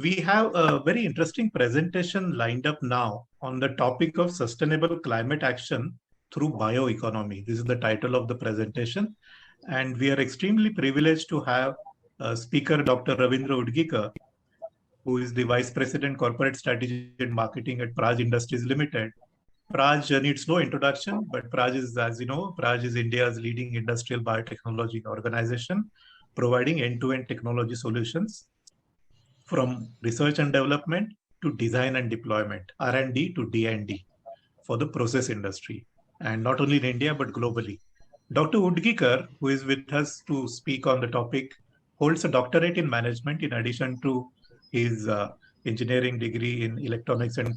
We have a very interesting presentation lined up now on the topic of sustainable climate action through bioeconomy. This is the title of the presentation. And we are extremely privileged to have speaker Dr. Ravindra Udgikar, who is the Vice President Corporate Strategy and Marketing at Praj Industries Limited. Praj needs no introduction, but Praj is, as you know, Praj is India's leading industrial biotechnology organization, providing end-to-end technology solutions from research and development to design and deployment, R&D to D&D for the process industry, and not only in India but globally. Dr. Udgikar, who is with us to speak on the topic, holds a doctorate in management in addition to his engineering degree in electronics and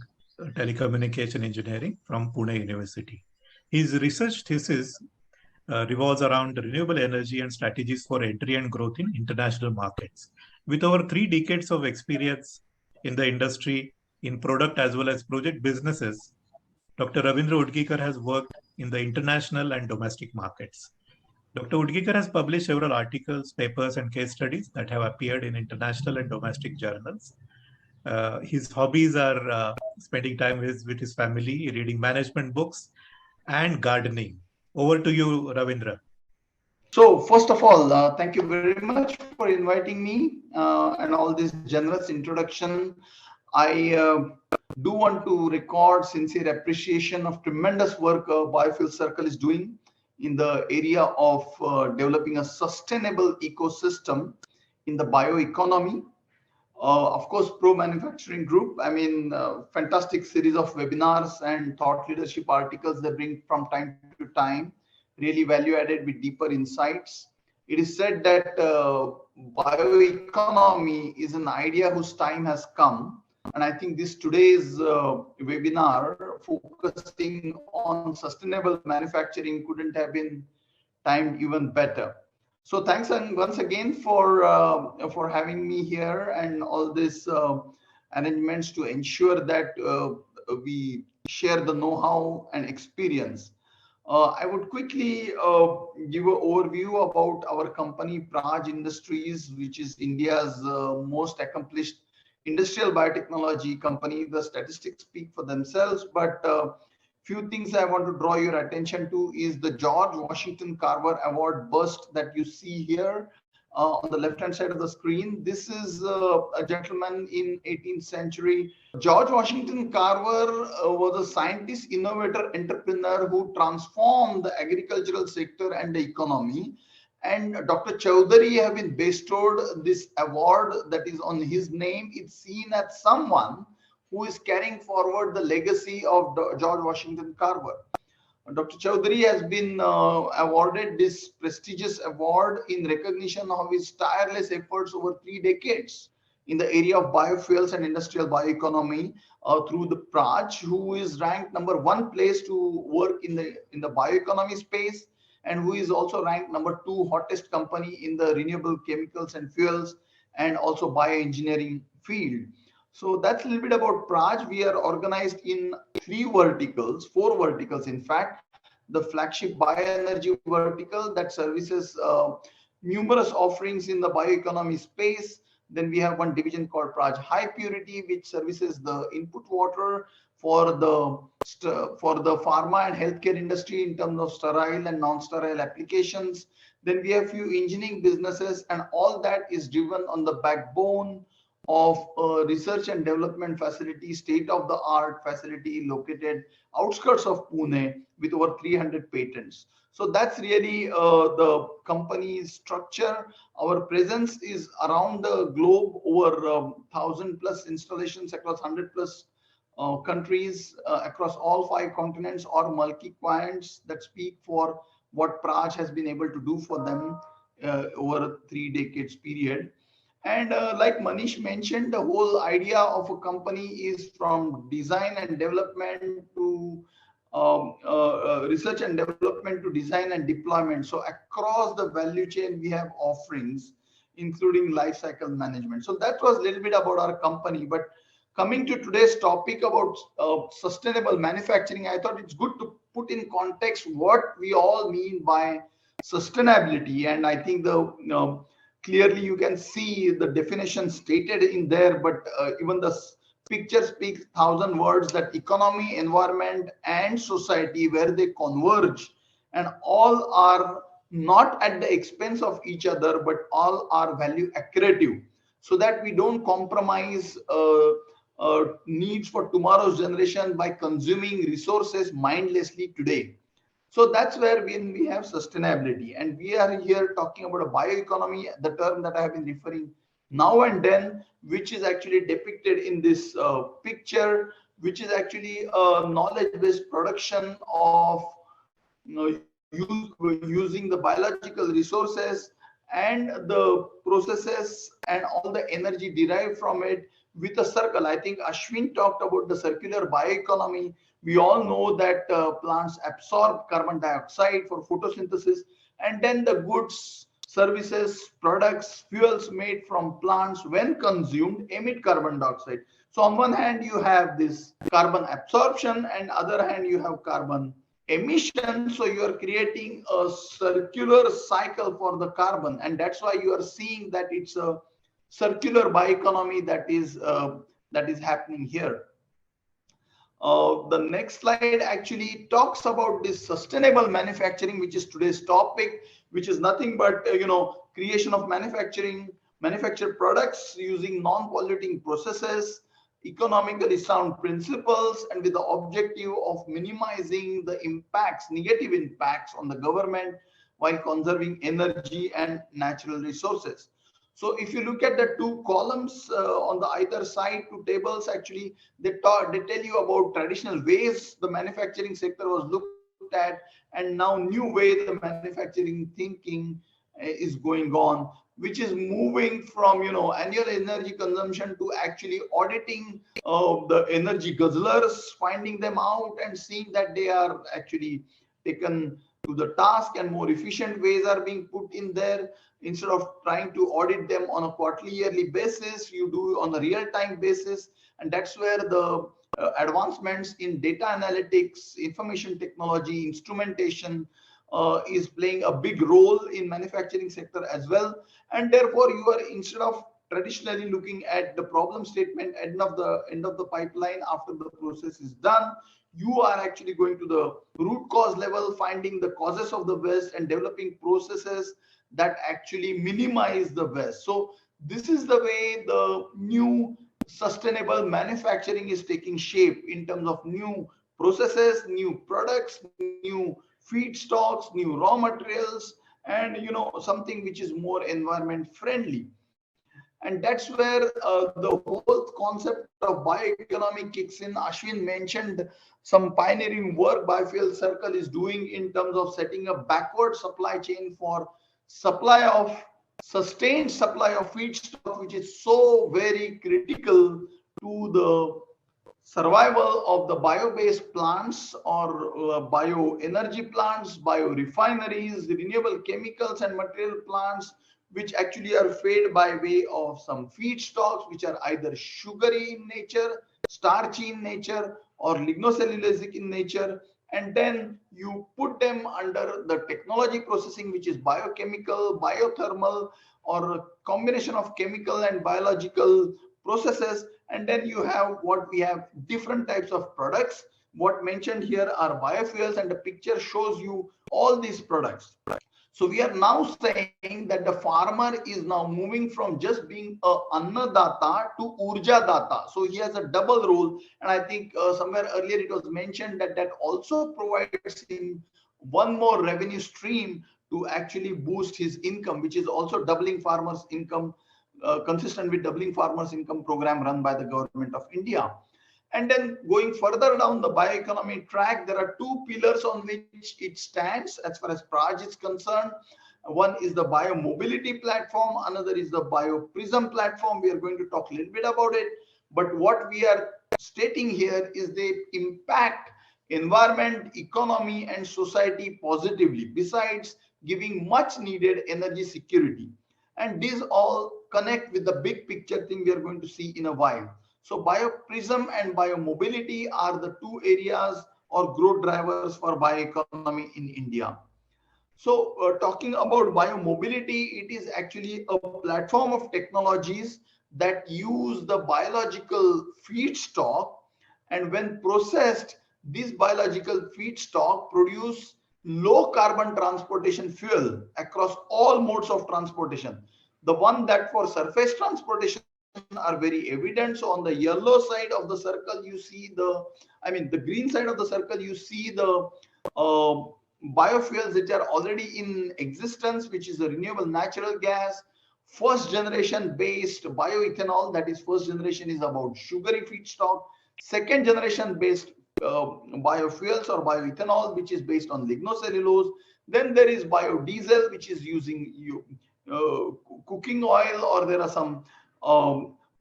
telecommunication engineering from Pune University. His research thesis revolves around renewable energy and strategies for entry and growth in international markets. With over 3 decades of experience in the industry, in product as well as project businesses, Dr. Ravindra Udgikar has worked in the international and domestic markets. Dr. Udgikar has published several articles, papers, and case studies that have appeared in international and domestic journals. His hobbies are spending time with his family, reading management books, and gardening. Over to you, Ravindra. So, first of all, thank you very much for inviting me and all this generous introduction. I do want to record sincere appreciation of tremendous work Biofuel Circle is doing in the area of developing a sustainable ecosystem in the bioeconomy. Of course, Pro Manufacturing Group, fantastic series of webinars and thought leadership articles they bring from time to time, really value added with deeper insights. It is said that bioeconomy is an idea whose time has come. And I think this today's webinar focusing on sustainable manufacturing couldn't have been timed even better. So thanks once again for having me here and all these arrangements to ensure that we share the know-how and experience. I would quickly give an overview about our company Praj Industries, which is India's most accomplished industrial biotechnology company. The statistics speak for themselves, but few things I want to draw your attention to is the George Washington Carver Award bust that you see here on the left hand side of the screen. This is a gentleman in 18th century. George Washington Carver was a scientist, innovator, entrepreneur who transformed the agricultural sector and the economy. And Dr. Chowdhury have been bestowed this award that is on his name. It's seen as someone who is carrying forward the legacy of George Washington Carver. Dr. Chowdhury has been awarded this prestigious award in recognition of his tireless efforts over 3 decades in the area of biofuels and industrial bioeconomy through the Praj, who is ranked #1 place to work in the bioeconomy space, and who is also ranked #2 hottest company in the renewable chemicals and fuels and also bioengineering field. So that's a little bit about Praj. We are organized in 4 verticals, in fact. The flagship bioenergy vertical that services numerous offerings in the bioeconomy space. Then we have one division called Praj High Purity, which services the input water for the pharma and healthcare industry in terms of sterile and non-sterile applications. Then we have few engineering businesses, and all that is driven on the backbone of a research and development facility, state-of-the-art facility located outskirts of Pune with over 300 patents. So that's really the company's structure. Our presence is around the globe, over 1,000 plus installations across 100 plus countries, across all 5 continents, or multi clients that speak for what Praj has been able to do for them over a 3 decades period. And like Manish mentioned, the whole idea of a company is from design and development to research and development to design and deployment. So across the value chain, we have offerings, including life cycle management. So that was a little bit about our company. But coming to today's topic about sustainable manufacturing, I thought it's good to put in context what we all mean by sustainability. And I think the clearly you can see the definition stated in there, but even the picture speaks thousand words, that economy, environment, and society where they converge, and all are not at the expense of each other, but all are value accretive, so that we don't compromise needs for tomorrow's generation by consuming resources mindlessly today. So that's where when we have sustainability, and we are here talking about a bioeconomy, the term that I have been referring now and then, which is actually depicted in this picture, which is actually a knowledge-based production of, you know, using the biological resources and the processes and all the energy derived from it with a circle. I think Ashwin talked about the circular bioeconomy. We all know that plants absorb carbon dioxide for photosynthesis, and then the goods, services, products, fuels made from plants, when consumed, emit carbon dioxide. So on one hand, you have this carbon absorption, and other hand, you have carbon emission. So you are creating a circular cycle for the carbon, and that's why you are seeing that it's a circular bioeconomy that is happening here. The next slide actually talks about this sustainable manufacturing, which is today's topic, which is nothing but creation of manufactured products using non-polluting processes, economically sound principles, and with the objective of minimizing the impacts, negative impacts on the government, while conserving energy and natural resources. So if you look at the two columns on the either side, two tables, actually they tell you about traditional ways the manufacturing sector was looked at, and now new way the manufacturing thinking is going on, which is moving from annual energy consumption to actually auditing the energy guzzlers, finding them out and seeing that they are actually taken to the task, and more efficient ways are being put in there. Instead of trying to audit them on a quarterly, yearly basis, you do on a real-time basis, and that's where the advancements in data analytics, information technology, instrumentation is playing a big role in manufacturing sector as well. And therefore, you are, instead of traditionally looking at the problem statement end of the pipeline after the process is done, you are actually going to the root cause level, finding the causes of the waste and developing processes that actually minimize the waste. So this is the way the new sustainable manufacturing is taking shape, in terms of new processes, new products, new feedstocks, new raw materials, and something which is more environment friendly. And that's where the whole concept of bioeconomy kicks in. Ashwin mentioned some pioneering work Biofuel Circle is doing in terms of setting a backward supply chain for sustained supply of feedstock, which is so very critical to the survival of the bio-based plants, or bioenergy plants, biorefineries, renewable chemicals and material plants, which actually are fed by way of some feedstocks, which are either sugary in nature, starchy in nature, or lignocellulosic in nature. And then you put them under the technology processing, which is biochemical, biothermal, or a combination of chemical and biological processes. And then you have what we have, different types of products. What mentioned here are biofuels, and the picture shows you all these products. So we are now saying that the farmer is now moving from just being a annadata to urja data. So he has a double role, and I think somewhere earlier it was mentioned that that also provides him one more revenue stream to actually boost his income, which is also doubling farmers' income, consistent with doubling farmers' income program run by the government of India. And then going further down the bioeconomy track, there are two pillars on which it stands as far as Praj is concerned. One is the biomobility platform, another is the BioPrism platform. We are going to talk a little bit about it. But what we are stating here is they impact environment, economy, and society positively, besides giving much needed energy security. And these all connect with the big picture thing we are going to see in a while. So BioPrism and biomobility are the two areas or growth drivers for bioeconomy in India. So talking about biomobility, it is actually a platform of technologies that use the biological feedstock, and when processed, this biological feedstock produce low carbon transportation fuel across all modes of transportation. The one that for surface transportation are very evident. So on the yellow side of the circle, you see the green side of the circle, you see the uh, biofuels which are already in existence, which is a renewable natural gas, first generation based bioethanol. That is, first generation is about sugary feedstock. Second generation based biofuels or bioethanol, which is based on lignocellulose. Then there is biodiesel, which is using cooking oil, or there are some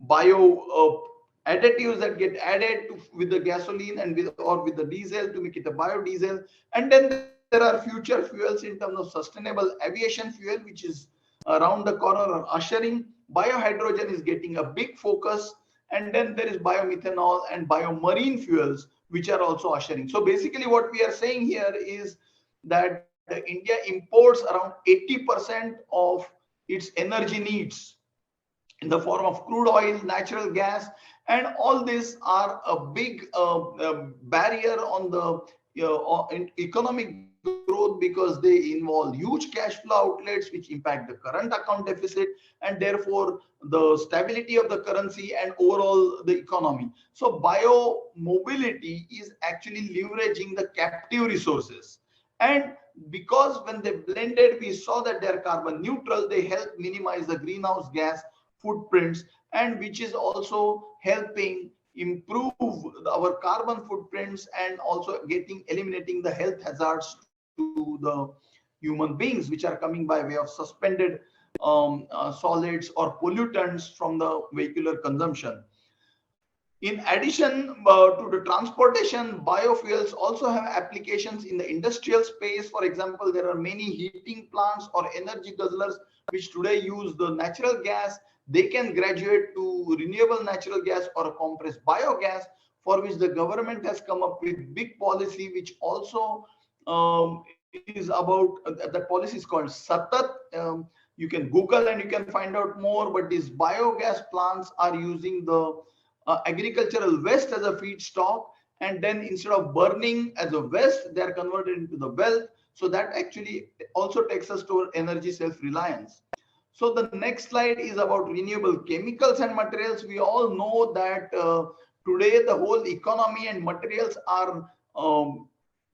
bio additives that get added with the gasoline and with the diesel to make it a biodiesel. And then there are future fuels in terms of sustainable aviation fuel, which is around the corner or ushering. Biohydrogen is getting a big focus, and then there is biomethanol and biomarine fuels, which are also ushering. So basically what we are saying here is that India imports around 80% of its energy needs in the form of crude oil, natural gas, and all these are a big barrier on the economic growth, because they involve huge cash flow outlets which impact the current account deficit, and therefore the stability of the currency and overall the economy. So bio mobility is actually leveraging the captive resources, and because when they blended, we saw that they are carbon neutral, they help minimize the greenhouse gas footprints, and which is also helping improve our carbon footprints and also eliminating the health hazards to the human beings, which are coming by way of suspended solids or pollutants from the vehicular consumption. In addition to the transportation, biofuels also have applications in the industrial space. For example, there are many heating plants or energy guzzlers which today use the natural gas. They can graduate to renewable natural gas or compressed biogas, for which the government has come up with big policy, which also is about that policy is called Satat. You can Google and you can find out more. But these biogas plants are using the agricultural waste as a feedstock, and then instead of burning as a waste, they are converted into the wealth. So that actually also takes us to energy self-reliance. So the next slide is about renewable chemicals and materials. We all know that today the whole economy and materials are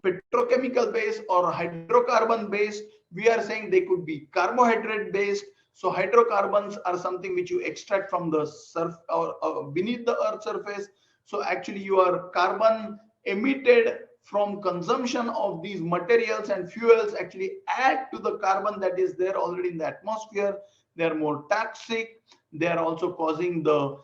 petrochemical based or hydrocarbon based. We are saying they could be carbohydrate based. So hydrocarbons are something which you extract from the surf or beneath the earth surface. So actually you are carbon emitted from consumption of these materials and fuels actually add to the carbon that is there already in the atmosphere. They are more toxic. They are also causing the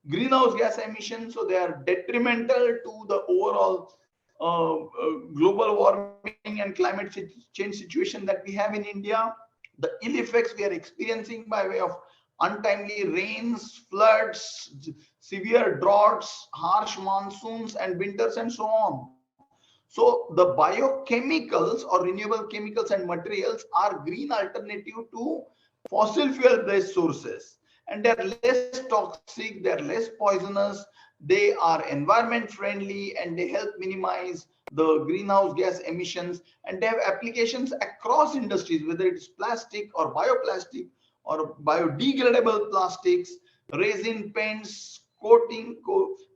greenhouse gas emissions. So they are detrimental to the overall global warming and climate change situation that we have in India. The ill effects we are experiencing by way of untimely rains, floods, severe droughts, harsh monsoons and winters, and so on. So the biochemicals or renewable chemicals and materials are green alternative to fossil fuel based sources, and they're less toxic, they're less poisonous, they are environment friendly, and they help minimize the greenhouse gas emissions, and they have applications across industries, whether it's plastic or bioplastic or biodegradable plastics, resin paints,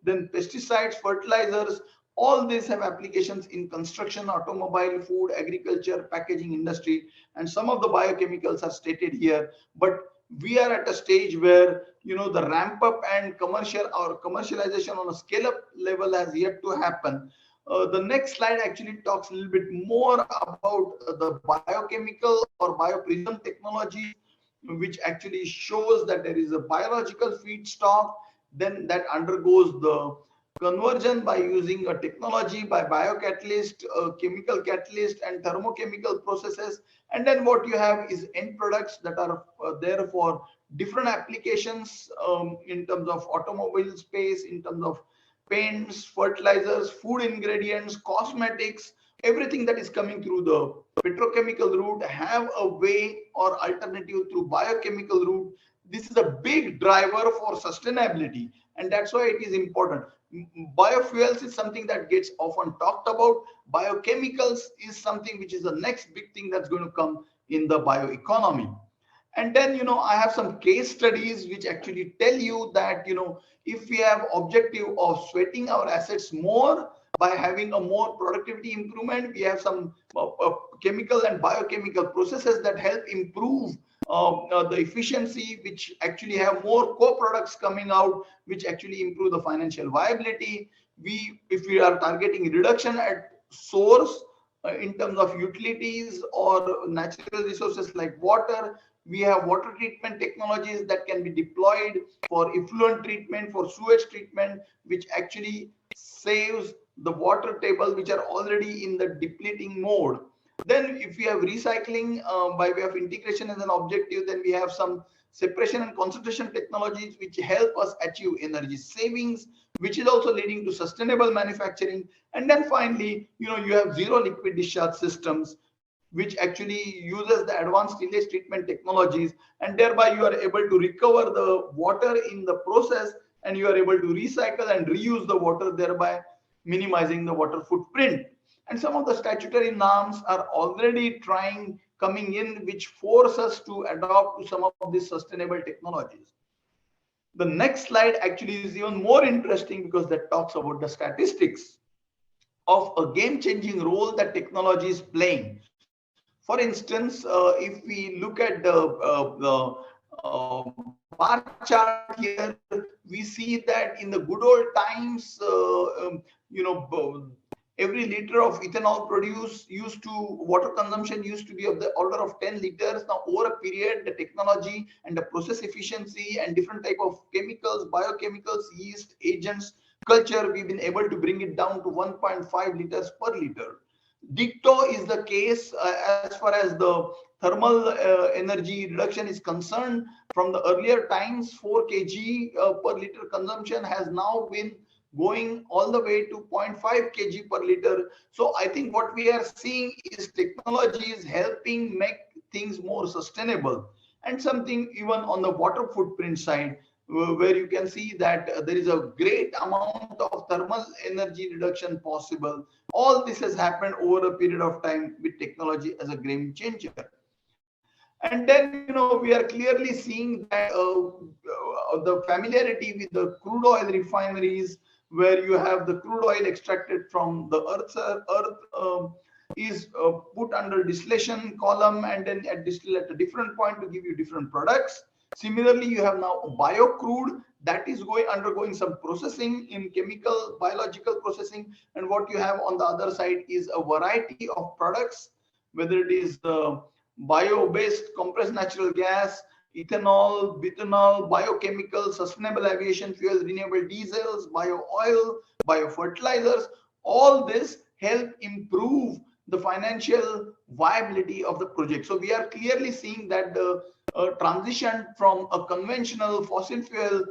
then pesticides, fertilizers. All these have applications in construction, automobile, food, agriculture, packaging industry, and some of the biochemicals are stated here. But we are at a stage where the ramp up and commercialization on a scale up level has yet to happen. The next slide actually talks a little bit more about the biochemical or bioprism technology, which actually shows that there is a biological feedstock, then that undergoes the conversion by using a technology by biocatalyst, chemical catalyst, and thermochemical processes. And then what you have is end products that are there for different applications in terms of automobile space, in terms of paints, fertilizers, food ingredients, cosmetics. everything that is coming through the petrochemical route have a way or alternative through biochemical route. This is a big driver for sustainability, and that's why it is important. Biofuels is something that gets often talked about. Biochemicals is something which is the next big thing that's going to come in the bioeconomy. And then, I have some case studies which actually tell you that, if we have objective of sweating our assets more by having a more productivity improvement, we have some chemical and biochemical processes that help improve the efficiency, which actually have more co-products coming out, which actually improve the financial viability. If we are targeting reduction at source in terms of utilities or natural resources like water, we have water treatment technologies that can be deployed for effluent treatment, for sewage treatment, which actually saves the water table, which are already in the depleting mode. Then if we have recycling by way of integration as an objective, then we have some separation and concentration technologies which help us achieve energy savings, which is also leading to sustainable manufacturing. And then finally, you have zero liquid discharge systems, which actually uses the advanced release treatment technologies, and thereby you are able to recover the water in the process, and you are able to recycle and reuse the water, thereby minimizing the water footprint. And some of the statutory norms are already coming in, which force us to adopt to some of these sustainable technologies. The next slide actually is even more interesting because that talks about the statistics of a game-changing role that technology is playing. For instance, if we look at the bar chart here, we see that in the good old times, every liter of ethanol produced water consumption used to be of the order of 10 liters. Now, over a period, the technology and the process efficiency and different type of chemicals, biochemicals, yeast, agents, culture, we've been able to bring it down to 1.5 liters per liter. Dicto is the case as far as the thermal energy reduction is concerned. From the earlier times, 4 kg per liter consumption has now been going all the way to 0.5 kg per liter. So I think what we are seeing is technology is helping make things more sustainable. And something even on the water footprint side, where you can see that there is a great amount of thermal energy reduction possible. All this has happened over a period of time with technology as a game changer. And then, we are clearly seeing that the familiarity with the crude oil refineries, where you have the crude oil extracted from the earth is put under distillation column, and then distill at a different point to give you different products. Similarly, you have now bio crude that is undergoing some processing in chemical, biological processing. And what you have on the other side is a variety of products, whether it is bio-based compressed natural gas, ethanol, butanol, biochemicals, sustainable aviation fuels, renewable diesels, bio oil, biofertilizers. All this help improve the financial viability of the project. So we are clearly seeing that the transition from a conventional fossil fuel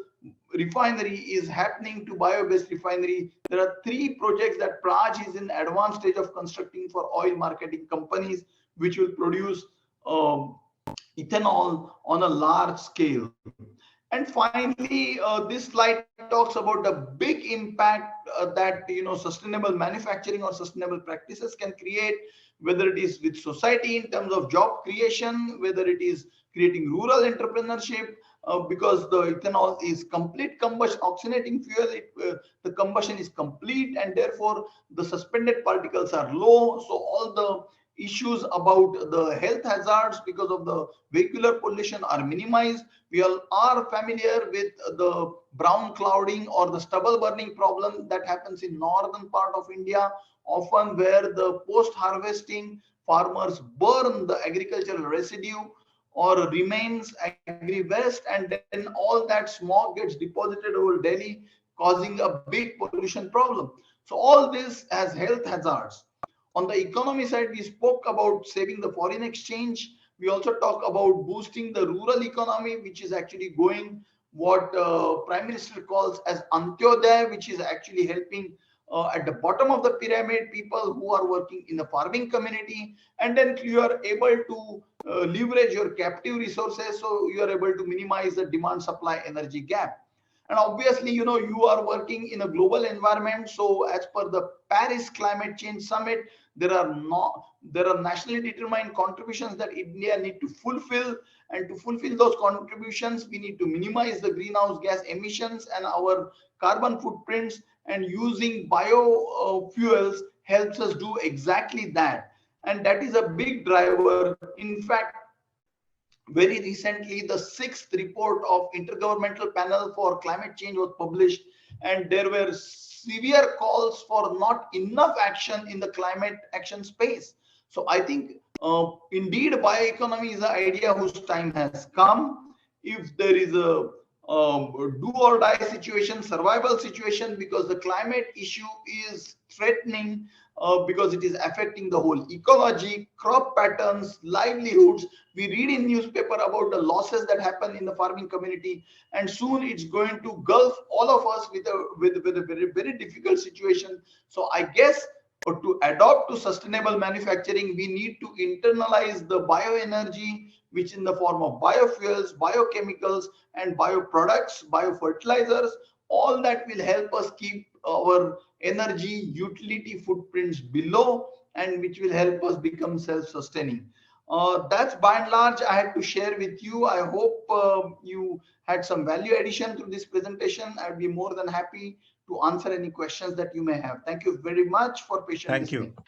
refinery is happening to bio-based refinery. There are 3 projects that Praj is in advanced stage of constructing for oil marketing companies, which will produce ethanol on a large scale. And finally, this slide talks about the big impact that sustainable manufacturing or sustainable practices can create, whether it is with society in terms of job creation, whether it is creating rural entrepreneurship, because the ethanol is complete combustion, oxygenating fuel, the combustion is complete, and therefore the suspended particles are low. So all the issues about the health hazards because of the vehicular pollution are minimized. We all are familiar with the brown clouding or the stubble burning problem that happens in northern part of India, often where the post-harvesting farmers burn the agricultural residue or remains agri-waste, and then all that smog gets deposited over Delhi, causing a big pollution problem. So all this has health hazards. On the economy side, we spoke about saving the foreign exchange. We also talk about boosting the rural economy, which is actually going what Prime Minister calls as Antyodaya, which is actually helping at the bottom of the pyramid, people who are working in the farming community, and then you are able to leverage your captive resources, so you are able to minimize the demand supply energy gap. And obviously, you are working in a global environment, so as per the Paris Climate Change Summit, there are nationally determined contributions that India need to fulfill, and to fulfill those contributions we need to minimize the greenhouse gas emissions and our carbon footprints, and using biofuels helps us do exactly that. And that is a big driver. In fact, very recently, the sixth report of Intergovernmental Panel for Climate Change was published, and there were severe calls for not enough action in the climate action space. So I think indeed bioeconomy is an idea whose time has come. If there is a do or die situation, survival situation, because the climate issue is threatening, because it is affecting the whole ecology, crop patterns, livelihoods. We read in newspaper about the losses that happen in the farming community, and soon it's going to gulf all of us with a very, very difficult situation. So I guess to adopt to sustainable manufacturing, we need to internalize the bioenergy, which in the form of biofuels, biochemicals, and bioproducts, biofertilizers, all that will help us keep our energy utility footprints below, and which will help us become self-sustaining. That's by and large I had to share with you. I hope you had some value addition through this presentation. I'd be more than happy to answer any questions that you may have. Thank you very much for patient Thank listening. you.